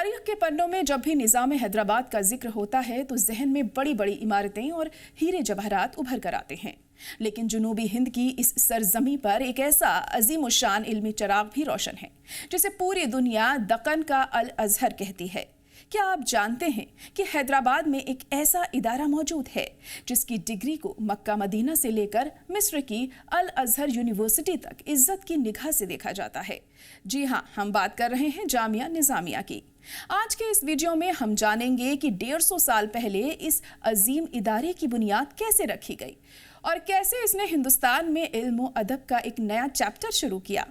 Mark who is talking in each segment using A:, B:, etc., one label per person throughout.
A: तारीख के पन्नों में जब भी निज़ाम हैदराबाद का जिक्र होता है तो जहन में बड़ी बड़ी इमारतें और हीरे जवाहरात उभर कर आते हैं। लेकिन जुनूबी हिंद की इस सरजमी पर एक ऐसा अजीम उशान इल्मी चिराग भी रोशन है जिसे पूरी दुनिया दक्कन का अल अजहर कहती है। क्या आप जानते हैं कि हैदराबाद में एक ऐसा इदारा मौजूद है जिसकी डिग्री को मक्का मदीना से लेकर मिस्र की अल अजहर यूनिवर्सिटी तक इज्जत की निगाह से देखा जाता है। जी हाँ, हम बात कर रहे हैं जामिया निज़ामिया की। आज के इस वीडियो में हम जानेंगे कि 150 साल पहले इस अजीम इदारे की बुनियाद कैसे रखी गई और कैसे इसने हिंदुस्तान में इल्म व अदब का एक नया चैप्टर शुरू किया।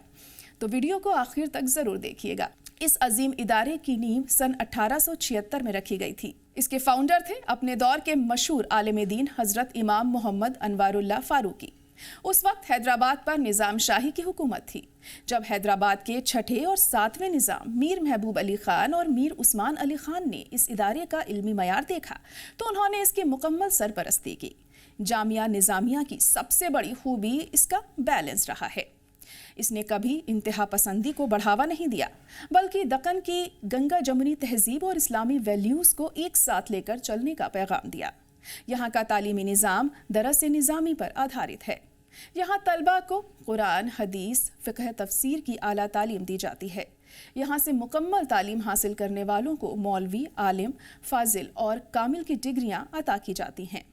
A: तो वीडियो को आखिर तक जरूर देखिएगा। इस अजीम इदारे की नींव सन 1876 में रखी गई थी। इसके फाउंडर थे अपने दौर के मशहूर आलिम दीन हजरत इमाम मोहम्मद अनवारुल्लाह फारूकी। उस वक्त हैदराबाद पर निज़ाम शाही की हुकूमत थी। जब हैदराबाद के छठे और सातवें निज़ाम मीर महबूब अली खान और मीर उस्मान अली खान ने इस इदारे का इल्मी मयार देखा तो उन्होंने इसकी मुकम्मल सरपरस्ती की। जामिया निज़ामिया की सबसे बड़ी खूबी इसका बैलेंस रहा है। इसने कभी इंतहा पसंदी को बढ़ावा नहीं दिया, बल्कि दक्कन की गंगा जमुनी तहजीब और इस्लामी वैल्यूज़ को एक साथ लेकर चलने का पैगाम दिया। यहाँ का तालीमी निज़ाम दरस निज़ामी पर आधारित है। यहाँ तलबा को कुरान, हदीस, फ़िक़्ह, तफसीर की आला तालीम दी जाती है। यहाँ से मुकम्मल तालीम हासिल करने वालों को मौलवी, आलिम, फाजिल और कामिल की डिग्रियाँ अता की जाती हैं।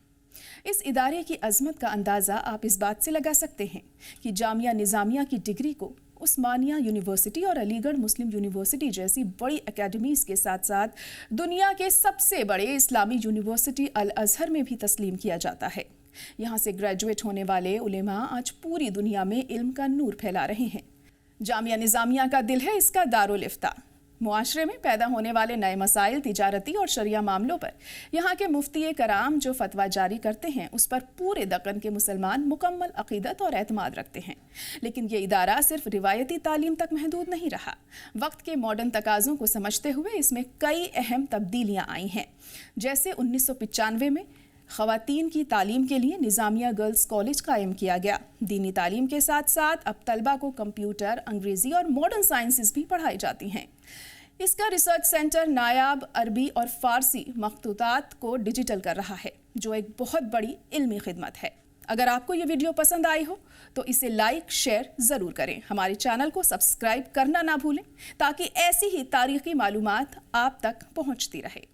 A: इस इदारे की अजमत का अंदाज़ा आप इस बात से लगा सकते हैं कि जामिया निज़ामिया की डिग्री को उस्मानिया यूनिवर्सिटी और अलीगढ़ मुस्लिम यूनिवर्सिटी जैसी बड़ी एकेडमीज़ के साथ साथ दुनिया के सबसे बड़े इस्लामी यूनिवर्सिटी अल अजहर में भी तस्लीम किया जाता है। यहाँ से ग्रेजुएट होने वाले उलेमा आज पूरी दुनिया में इल्म का नूर फैला रहे हैं। जामिया निज़ामिया का दिल है इसका दारुल इफ्ता। मुआशरे में पैदा होने वाले नए मसाइल, तिजारती और शरिया मामलों पर यहाँ के मुफ्ती कराम जो फतवा जारी करते हैं उस पर पूरे दक्कन के मुसलमान मुकम्मल अकीदत और एतमाद रखते हैं। लेकिन ये इदारा सिर्फ रिवायती तालीम तक महदूद नहीं रहा। वक्त के मॉडर्न तकाज़ों को समझते हुए इसमें कई अहम तब्दीलियाँ आई हैं। जैसे 1995 में ख़वातीन की तालीम के लिए निज़ामिया गर्ल्स कॉलेज कायम किया गया। दीनी तालीम के साथ साथ अब तलबा को कंप्यूटर, अंग्रेज़ी और मॉडर्न साइंसेस भी पढ़ाई जाती हैं। इसका रिसर्च सेंटर नायाब अरबी और फ़ारसी मखतूतात को डिजिटल कर रहा है, जो एक बहुत बड़ी इल्मी खिदमत है। अगर आपको ये वीडियो पसंद आई हो तो इसे लाइक, शेयर ज़रूर करें। हमारे चैनल को सब्सक्राइब करना ना भूलें ताकि ऐसी ही तारीख़ी मालूमात आप तक पहुँचती रहे।